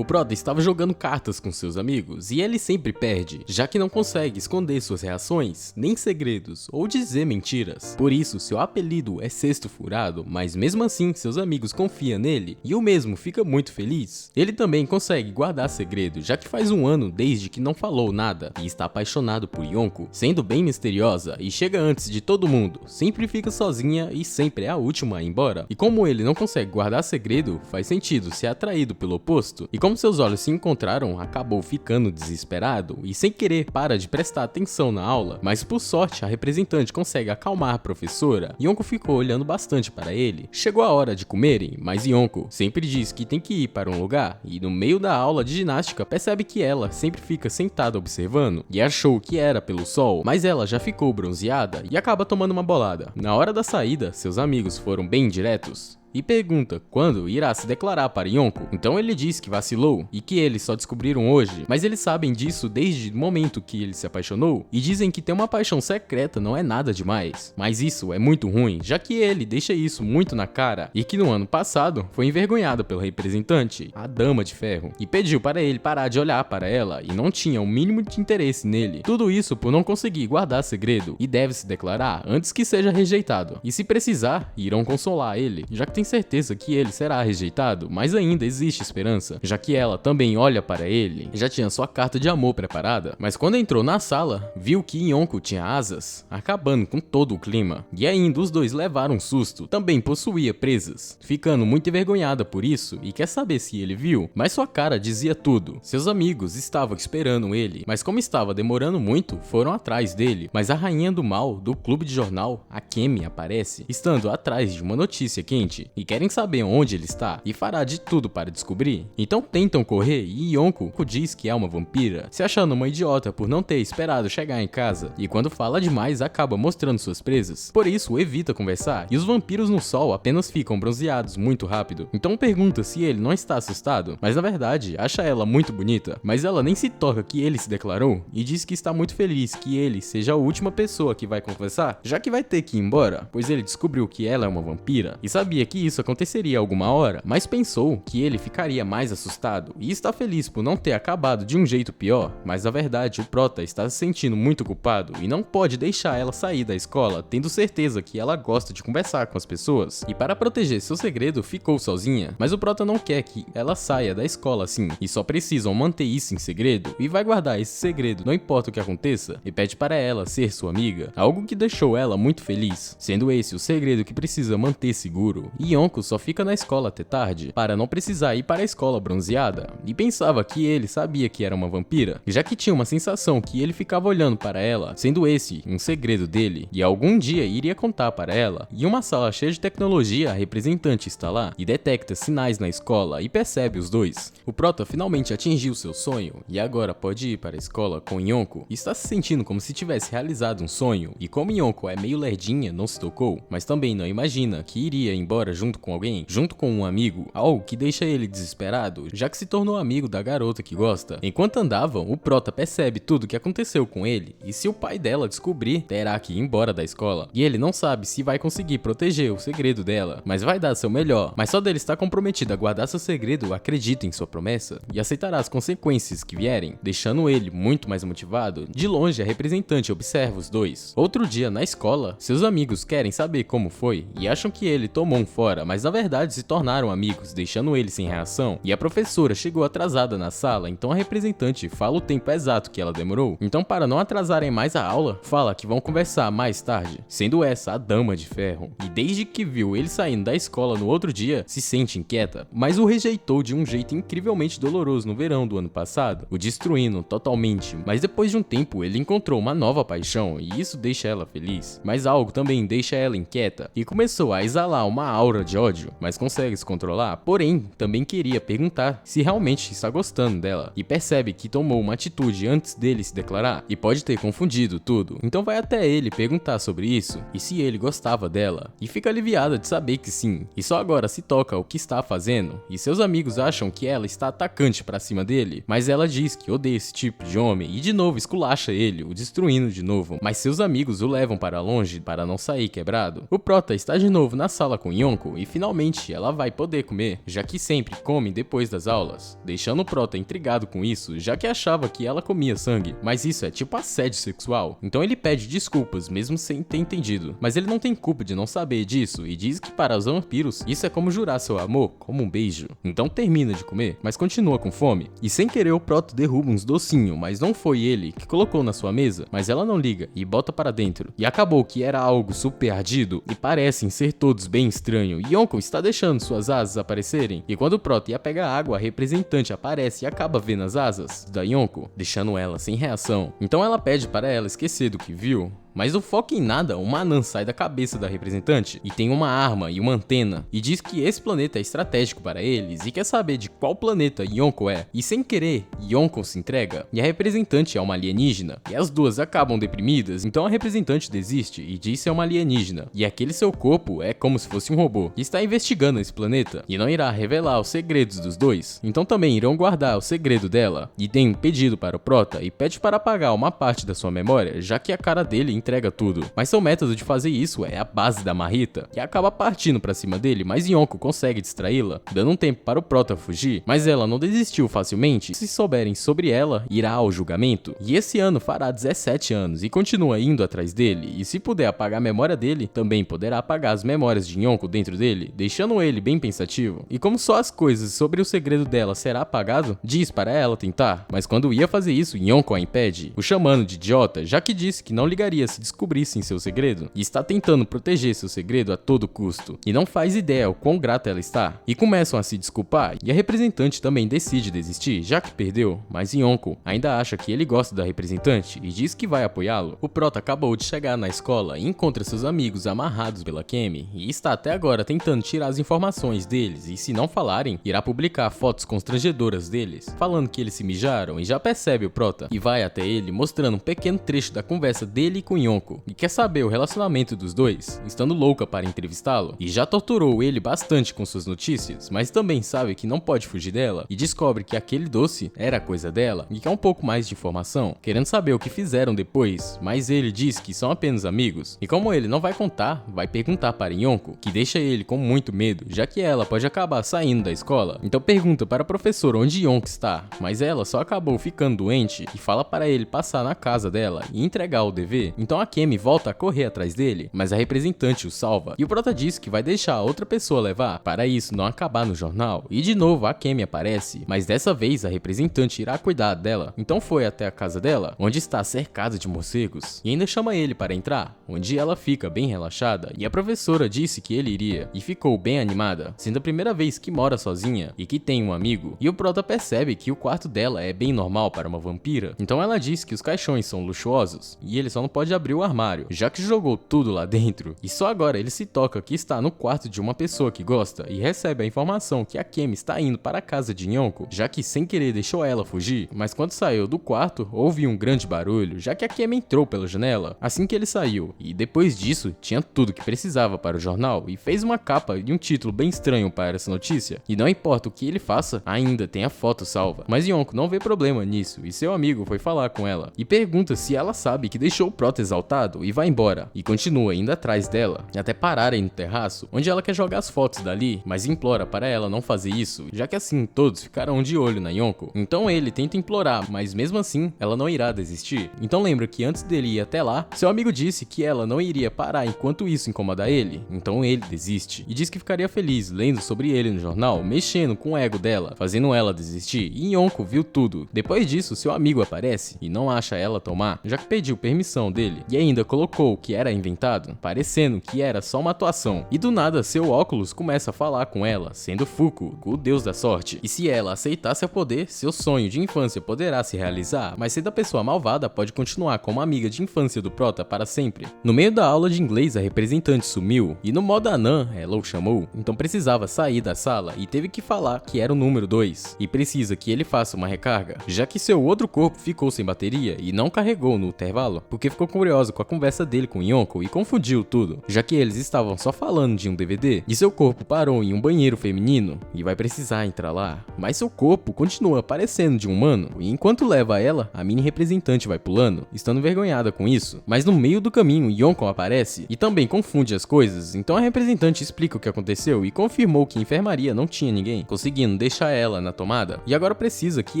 O Prota estava jogando cartas com seus amigos e ele sempre perde, já que não consegue esconder suas reações, nem segredos ou dizer mentiras. Por isso, seu apelido é Sexto Furado, mas mesmo assim seus amigos confiam nele e o mesmo fica muito feliz. Ele também consegue guardar segredo, já que faz um ano desde que não falou nada e está apaixonado por Yonko, sendo bem misteriosa e chega antes de todo mundo, sempre fica sozinha e sempre é a última a ir embora. E como ele não consegue guardar segredo, faz sentido ser atraído pelo oposto. E como seus olhos se encontraram, acabou ficando desesperado e sem querer para de prestar atenção na aula, mas por sorte a representante consegue acalmar a professora. Yonko ficou olhando bastante para ele. Chegou a hora de comerem, mas Yonko sempre diz que tem que ir para um lugar e no meio da aula de ginástica percebe que ela sempre fica sentada observando e achou que era pelo sol, mas ela já ficou bronzeada e acaba tomando uma bolada. Na hora da saída, seus amigos foram bem diretos e pergunta quando irá se declarar para Yonko. Então ele diz que vacilou e que eles só descobriram hoje, mas eles sabem disso desde o momento que ele se apaixonou e dizem que ter uma paixão secreta não é nada demais. Mas isso é muito ruim, já que ele deixa isso muito na cara e que no ano passado foi envergonhado pela representante, a Dama de Ferro, e pediu para ele parar de olhar para ela e não tinha o mínimo de interesse nele. Tudo isso por não conseguir guardar segredo e deve se declarar antes que seja rejeitado. E se precisar, irão consolar ele, já que tem certeza que ele será rejeitado, mas ainda existe esperança, já que ela também olha para ele e já tinha sua carta de amor preparada. Mas quando entrou na sala, viu que Yonko tinha asas, acabando com todo o clima. E ainda os dois levaram um susto, também possuía presas, ficando muito envergonhada por isso e quer saber se ele viu, mas sua cara dizia tudo. Seus amigos estavam esperando ele, mas como estava demorando muito, foram atrás dele. Mas a rainha do mal do clube de jornal, a Kemi, aparece, estando atrás de uma notícia quente e querem saber onde ele está e fará de tudo para descobrir. Então tentam correr e Yonko diz que é uma vampira, se achando uma idiota por não ter esperado chegar em casa, e quando fala demais acaba mostrando suas presas. Por isso evita conversar e os vampiros no sol apenas ficam bronzeados muito rápido. Então pergunta se ele não está assustado, mas na verdade acha ela muito bonita, mas ela nem se toca que ele se declarou e diz que está muito feliz que ele seja a última pessoa que vai confessar, já que vai ter que ir embora, pois ele descobriu que ela é uma vampira e sabia que isso aconteceria alguma hora, mas pensou que ele ficaria mais assustado e está feliz por não ter acabado de um jeito pior. Mas na verdade o Prota está se sentindo muito culpado e não pode deixar ela sair da escola, tendo certeza que ela gosta de conversar com as pessoas, e para proteger seu segredo ficou sozinha. Mas o Prota não quer que ela saia da escola assim e só precisam manter isso em segredo e vai guardar esse segredo não importa o que aconteça, e pede para ela ser sua amiga, algo que deixou ela muito feliz, sendo esse o segredo que precisa manter seguro. E Yonko só fica na escola até tarde, para não precisar ir para a escola bronzeada, e pensava que ele sabia que era uma vampira, já que tinha uma sensação que ele ficava olhando para ela, sendo esse um segredo dele, e algum dia iria contar para ela. Em uma sala cheia de tecnologia, a representante está lá, e detecta sinais na escola, e percebe os dois. O Prota finalmente atingiu seu sonho, e agora pode ir para a escola com Yonko, e está se sentindo como se tivesse realizado um sonho, e como Yonko é meio lerdinha, não se tocou, mas também não imagina que iria embora junto com alguém, junto com um amigo, algo que deixa ele desesperado, já que se tornou amigo da garota que gosta. Enquanto andavam, o Prota percebe tudo o que aconteceu com ele, e se o pai dela descobrir, terá que ir embora da escola. E ele não sabe se vai conseguir proteger o segredo dela, mas vai dar seu melhor. Mas só dele estar comprometido a guardar seu segredo, acredita em sua promessa e aceitará as consequências que vierem, deixando ele muito mais motivado. De longe, a representante observa os dois. Outro dia, na escola, seus amigos querem saber como foi e acham que ele tomou um fora, mas na verdade se tornaram amigos, deixando ele sem reação. E a professora chegou atrasada na sala, então a representante fala o tempo exato que ela demorou. Então, para não atrasarem mais a aula, fala que vão conversar mais tarde, sendo essa a Dama de Ferro. E desde que viu ele saindo da escola no outro dia, se sente inquieta, mas o rejeitou de um jeito incrivelmente doloroso no verão do ano passado, o destruindo totalmente. Mas depois de um tempo, ele encontrou uma nova paixão e isso deixa ela feliz. Mas algo também deixa ela inquieta e começou a exalar uma aura de ódio, mas consegue se controlar. Porém, também queria perguntar se realmente está gostando dela e percebe que tomou uma atitude antes dele se declarar e pode ter confundido tudo. Então vai até ele perguntar sobre isso e se ele gostava dela, e fica aliviada de saber que sim, e só agora se toca o que está fazendo. E seus amigos acham que ela está atacante pra cima dele, mas ela diz que odeia esse tipo de homem e de novo esculacha ele, o destruindo de novo. Mas seus amigos o levam para longe para não sair quebrado. O Prota está de novo na sala com Yonko Yonko e finalmente ela vai poder comer, já que sempre come depois das aulas, deixando o prota intrigado com isso, já que achava que ela comia sangue, mas isso é tipo assédio sexual. Então ele pede desculpas mesmo sem ter entendido, mas ele não tem culpa de não saber disso e diz que para os vampiros isso é como jurar seu amor, como um beijo. Então termina de comer, mas continua com fome, e sem querer o prota derruba uns docinhos, mas não foi ele que colocou na sua mesa, mas ela não liga e bota para dentro. E acabou que era algo super ardido e parecem ser todos bem estranho. Yonko está deixando suas asas aparecerem, e quando o prota ia pegar água, a representante aparece e acaba vendo as asas da Yonko, deixando ela sem reação. Então ela pede para ela esquecer do que viu. Mas não foca em nada, uma anã sai da cabeça da representante e tem uma arma e uma antena e diz que esse planeta é estratégico para eles e quer saber de qual planeta Yonko é. E sem querer, Yonko se entrega e a representante é uma alienígena e as duas acabam deprimidas, então a representante desiste e diz ser uma alienígena e aquele seu corpo é como se fosse um robô e está investigando esse planeta e não irá revelar os segredos dos dois, então também irão guardar o segredo dela e tem um pedido para o prota e pede para apagar uma parte da sua memória, já que a cara dele entrega tudo. Mas seu método de fazer isso é a base da marrita, que acaba partindo pra cima dele, mas Yonko consegue distraí-la, dando um tempo para o prota fugir, mas ela não desistiu facilmente. Se souberem sobre ela, irá ao julgamento. E esse ano fará 17 anos e continua indo atrás dele, e se puder apagar a memória dele, também poderá apagar as memórias de Yonko dentro dele, deixando ele bem pensativo. E como só as coisas sobre o segredo dela será apagado, diz para ela tentar, mas quando ia fazer isso, Yonko a impede, o chamando de idiota, já que disse que não ligaria se descobrissem seu segredo, e está tentando proteger seu segredo a todo custo, e não faz ideia o quão grata ela está, e começam a se desculpar, e a representante também decide desistir, já que perdeu, mas Yonko ainda acha que ele gosta da representante e diz que vai apoiá-lo. O prota acabou de chegar na escola e encontra seus amigos amarrados pela Kemi, e está até agora tentando tirar as informações deles, e se não falarem, irá publicar fotos constrangedoras deles, falando que eles se mijaram, e já percebe o prota, e vai até ele mostrando um pequeno trecho da conversa dele com Yonko, e quer saber o relacionamento dos dois, estando louca para entrevistá-lo, e já torturou ele bastante com suas notícias, mas também sabe que não pode fugir dela, e descobre que aquele doce era coisa dela, e quer um pouco mais de informação, querendo saber o que fizeram depois, mas ele diz que são apenas amigos, e como ele não vai contar, vai perguntar para Yonko, que deixa ele com muito medo, já que ela pode acabar saindo da escola, então pergunta para a professora onde Yonko está, mas ela só acabou ficando doente, e fala para ele passar na casa dela e entregar o dever, então a Kemi volta a correr atrás dele, mas a representante o salva, e o prota diz que vai deixar a outra pessoa levar, para isso não acabar no jornal, e de novo a Kemi aparece, mas dessa vez a representante irá cuidar dela, então foi até a casa dela, onde está cercada de morcegos, e ainda chama ele para entrar, onde ela fica bem relaxada, e a professora disse que ele iria, e ficou bem animada, sendo a primeira vez que mora sozinha, e que tem um amigo, e o prota percebe que o quarto dela é bem normal para uma vampira, então ela diz que os caixões são luxuosos, e ele só não pode abrir o armário, já que jogou tudo lá dentro, e só agora ele se toca que está no quarto de uma pessoa que gosta, e recebe a informação que a Kemi está indo para a casa de Yonko, já que sem querer deixou ela fugir, mas quando saiu do quarto, houve um grande barulho, já que a Kemi entrou pela janela, assim que ele saiu, e depois disso, tinha tudo que precisava para o jornal, e fez uma capa e um título bem estranho para essa notícia, e não importa o que ele faça, ainda tem a foto salva, mas Yonko não vê problema nisso, e seu amigo foi falar com ela, e pergunta se ela sabe que deixou o prota exaltado, e vai embora, e continua indo atrás dela, até pararem no terraço, onde ela quer jogar as fotos dali, mas implora para ela não fazer isso, já que assim todos ficarão de olho na Yonko. Então ele tenta implorar, mas mesmo assim, ela não irá desistir. Então lembra que antes dele ir até lá, seu amigo disse que ela não iria parar enquanto isso incomodar ele, então ele desiste, e diz que ficaria feliz lendo sobre ele no jornal, mexendo com o ego dela, fazendo ela desistir, e Yonko viu tudo. Depois disso, seu amigo aparece, e não acha ela tomar, já que pediu permissão dele, e ainda colocou que era inventado, parecendo que era só uma atuação, e do nada seu óculos começa a falar com ela, sendo Fuko, o deus da sorte, e se ela aceitasse o poder, seu sonho de infância poderá se realizar, mas sendo a pessoa malvada pode continuar como amiga de infância do prota para sempre. No meio da aula de inglês a representante sumiu, e no modo anã ela o chamou, então precisava sair da sala e teve que falar que era o número 2, e precisa que ele faça uma recarga, já que seu outro corpo ficou sem bateria e não carregou no intervalo, porque ficou com furiosa com a conversa dele com Yonko e confundiu tudo, já que eles estavam só falando de um DVD e seu corpo parou em um banheiro feminino e vai precisar entrar lá, mas seu corpo continua parecendo de um humano e enquanto leva ela, a mini representante vai pulando, estando envergonhada com isso, mas no meio do caminho Yonko aparece e também confunde as coisas, então a representante explica o que aconteceu e confirmou que a enfermaria não tinha ninguém, conseguindo deixar ela na tomada e agora precisa que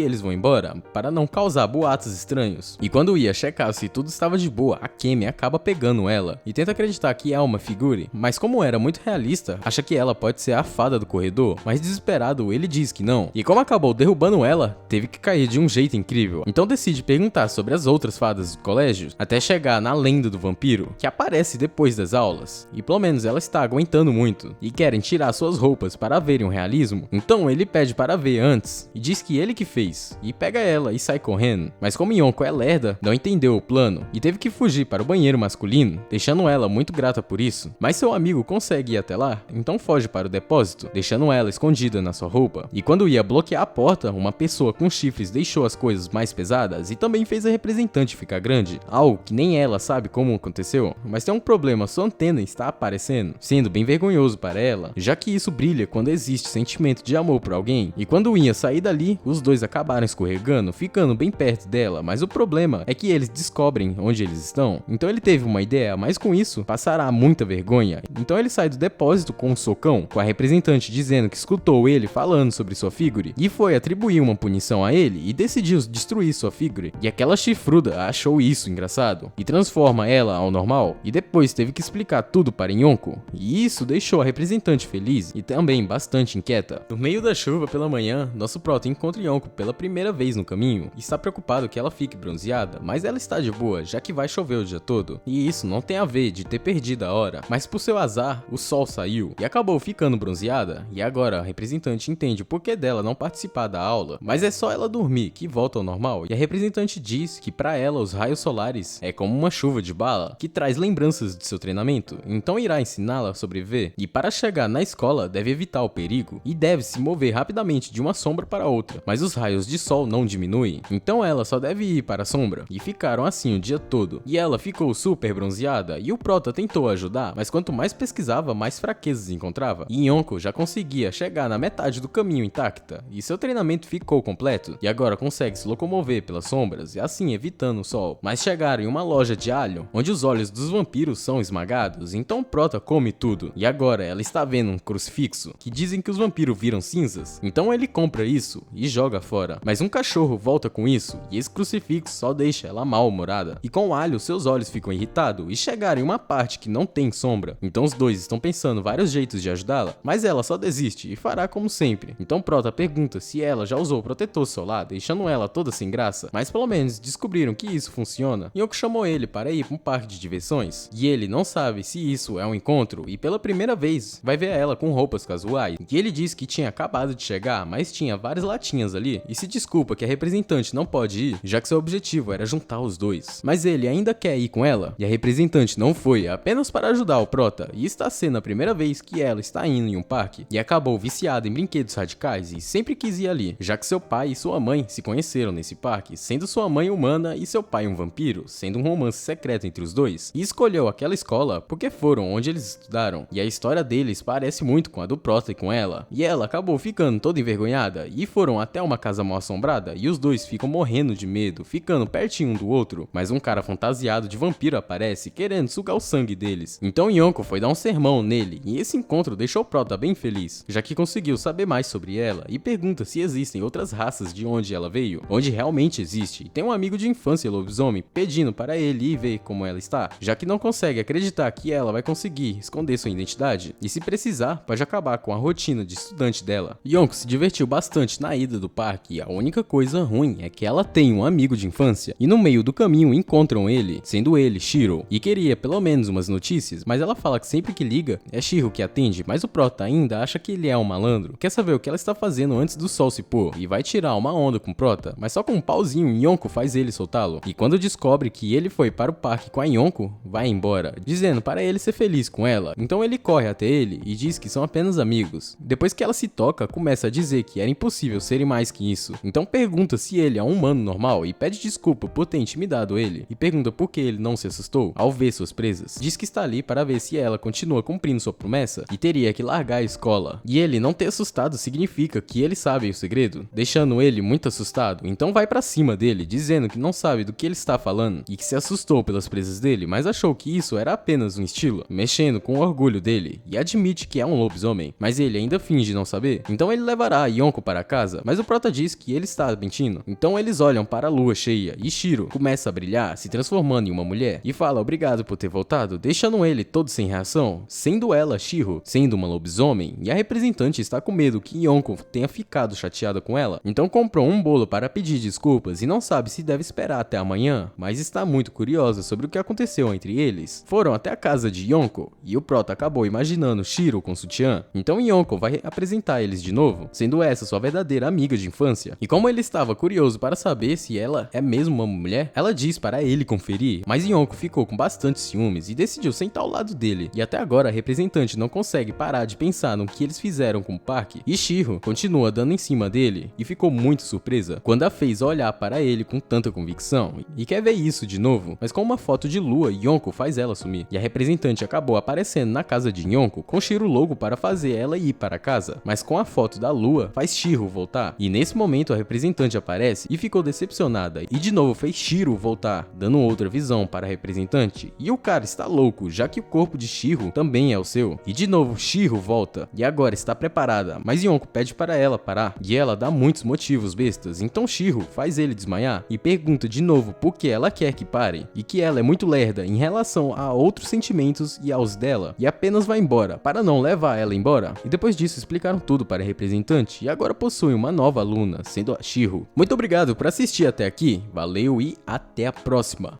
eles vão embora para não causar boatos estranhos. E quando ia checar se tudo estava de boa, a Kemi acaba pegando ela e tenta acreditar que é uma figure, mas como era muito realista, acha que ela pode ser a fada do corredor, mas desesperado ele diz que não. E como acabou derrubando ela, teve que cair de um jeito incrível. Então decide perguntar sobre as outras fadas do colégio, até chegar na lenda do vampiro, que aparece depois das aulas. E pelo menos ela está aguentando muito, e querem tirar suas roupas para verem o realismo. Então ele pede para ver antes, e diz que ele que fez, e pega ela e sai correndo. Mas como Yonko é lerda, não entendeu o plano, e teve que fugir para o banheiro masculino, deixando ela muito grata por isso. Mas seu amigo consegue ir até lá, então foge para o depósito, deixando ela escondida na sua roupa. E quando ia bloquear a porta, uma pessoa com chifres deixou as coisas mais pesadas e também fez a representante ficar grande, algo que nem ela sabe como aconteceu. Mas tem um problema, sua antena está aparecendo, sendo bem vergonhoso para ela, já que isso brilha quando existe sentimento de amor por alguém. E quando ia sair dali, os dois acabaram escorregando, ficando bem perto dela, mas o problema é que eles descobrem onde eles estão. Então ele teve uma ideia, mas com isso passará muita vergonha. Então ele sai do depósito com um socão, com a representante dizendo que escutou ele falando sobre sua figure e foi atribuir uma punição a ele e decidiu destruir sua figure. E aquela chifruda achou isso engraçado e transforma ela ao normal e depois teve que explicar tudo para Yonko. E isso deixou a representante feliz e também bastante inquieta. No meio da chuva pela manhã, nosso prota encontra Yonko pela primeira vez no caminho e está preocupado que ela fique bronzeada, mas ela está de boa, já que vai chover o dia todo. E isso não tem a ver de ter perdido a hora, mas por seu azar, o sol saiu e acabou ficando bronzeada, e agora a representante entende o porquê dela não participar da aula, mas é só ela dormir que volta ao normal, e a representante diz que para ela os raios solares é como uma chuva de bala, que traz lembranças de seu treinamento, então irá ensiná-la a sobreviver, e para chegar na escola deve evitar o perigo, e deve se mover rapidamente de uma sombra para outra, mas os raios de sol não diminuem, então ela só deve ir para a sombra, e ficaram assim o dia todo, e ela ficou super bronzeada, e o prota tentou ajudar, mas quanto mais pesquisava, mais fraquezas encontrava, e Yonko já conseguia chegar na metade do caminho intacta, e seu treinamento ficou completo, e agora consegue se locomover pelas sombras, e assim evitando o sol, mas chegaram em uma loja de alho, onde os olhos dos vampiros são esmagados, então o prota come tudo, e agora ela está vendo um crucifixo, que dizem que os vampiros viram cinzas, então ele compra isso e joga fora, mas um cachorro volta com isso, e esse crucifixo só deixa ela mal-humorada, e com o alho seus olhos ficam irritados, e chegaram em uma parte que não tem sombra, então os dois estão pensando vários jeitos de ajudá-la, mas ela só desiste e fará como sempre. Então Prota pergunta se ela já usou protetor solar, deixando ela toda sem graça, mas pelo menos descobriram que isso funciona. Yonko chamou ele para ir para um parque de diversões, e ele não sabe se isso é um encontro, e pela primeira vez vai ver ela com roupas casuais, e ele diz que tinha acabado de chegar, mas tinha várias latinhas ali, e se desculpa que a representante não pode ir, já que seu objetivo era juntar os dois. Mas ele ainda quer ir com ela, e a representante não foi, apenas para ajudar o Prota, e está sendo a primeira vez que ela está indo em um parque, e acabou viciada em brinquedos radicais e sempre quis ir ali, já que seu pai e sua mãe se conheceram nesse parque, sendo sua mãe humana e seu pai um vampiro, sendo um romance secreto entre os dois, e escolheu aquela escola porque foram onde eles estudaram, e a história deles parece muito com a do Prota e com ela, e ela acabou ficando toda envergonhada, e foram até uma casa mal assombrada, e os dois ficam morrendo de medo, ficando pertinho um do outro, mas um cara fantasiado de vampiro aparece, querendo sugar o sangue deles, então Yonko foi dar um sermão nele, e esse encontro deixou o Prota bem feliz, já que conseguiu saber mais sobre ela, e pergunta se existem outras raças de onde ela veio, onde realmente existe, e tem um amigo de infância lobisomem pedindo para ele ir ver como ela está, já que não consegue acreditar que ela vai conseguir esconder sua identidade, e se precisar, pode acabar com a rotina de estudante dela. Yonko se divertiu bastante na ida do parque, e a única coisa ruim é que ela tem um amigo de infância, e no meio do caminho encontram ele, sendo ele Shiro, e queria pelo menos umas notícias, mas ela fala que sempre que liga, é Shiro que atende, mas o Prota ainda acha que ele é um malandro, quer saber o que ela está fazendo antes do sol se pôr, e vai tirar uma onda com o Prota, mas só com um pauzinho Yonko faz ele soltá-lo, e quando descobre que ele foi para o parque com a Yonko, vai embora, dizendo para ele ser feliz com ela, então ele corre até ele e diz que são apenas amigos. Depois que ela se toca, começa a dizer que era impossível serem mais que isso, então pergunta se ele é um humano normal e pede desculpa por ter intimidado ele, e pergunta pergunta por que ele não se assustou ao ver suas presas. Diz que está ali para ver se ela continua cumprindo sua promessa e teria que largar a escola. E ele não ter assustado significa que eles sabem o segredo, deixando ele muito assustado. Então vai pra cima dele, dizendo que não sabe do que ele está falando e que se assustou pelas presas dele, mas achou que isso era apenas um estilo, mexendo com o orgulho dele, e admite que é um lobisomem, mas ele ainda finge não saber. Então ele levará Yonko para casa, mas o prota diz que ele está mentindo. Então eles olham para a lua cheia e Shiro começa a brilhar, se transformando em uma mulher, e fala obrigado por ter voltado, deixando ele todo sem reação, sendo ela, Shiro, sendo uma lobisomem, e a representante está com medo que Yonko tenha ficado chateada com ela. Então comprou um bolo para pedir desculpas e não sabe se deve esperar até amanhã, mas está muito curiosa sobre o que aconteceu entre eles. Foram até a casa de Yonko, e o prota acabou imaginando Shiro com sutiã, então Yonko vai apresentar eles de novo, sendo essa sua verdadeira amiga de infância. E como ele estava curioso para saber se ela é mesmo uma mulher, ela diz para ele conferir, mas Yonko ficou com bastante ciúmes e decidiu sentar ao lado dele, e até agora a representante não consegue parar de pensar no que eles fizeram com o parque, e Shiro continua dando em cima dele, e ficou muito surpresa quando a fez olhar para ele com tanta convicção, e quer ver isso de novo, mas com uma foto de lua, Yonko faz ela sumir, e a representante acabou aparecendo na casa de Yonko com Shiro logo para fazer ela ir para casa, mas com a foto da lua faz Shiro voltar, e nesse momento a representante aparece e ficou decepcionada, e de novo fez Shiro voltar, dando outra visão para a representante, e o cara está louco, já que o corpo de Shiro também é o seu, e de novo Shiro volta, e agora está preparada, mas Yonko pede para ela parar, e ela dá muitos motivos bestas, então Shiro faz ele desmaiar, e pergunta de novo por que ela quer que pare, e que ela é muito lerda em relação a outros sentimentos e aos dela, e apenas vai embora, para não levar ela embora, e depois disso explicaram tudo para a representante, e agora possuem uma nova aluna, sendo a Shiro. Muito obrigado por assistir até aqui, valeu e até a próxima!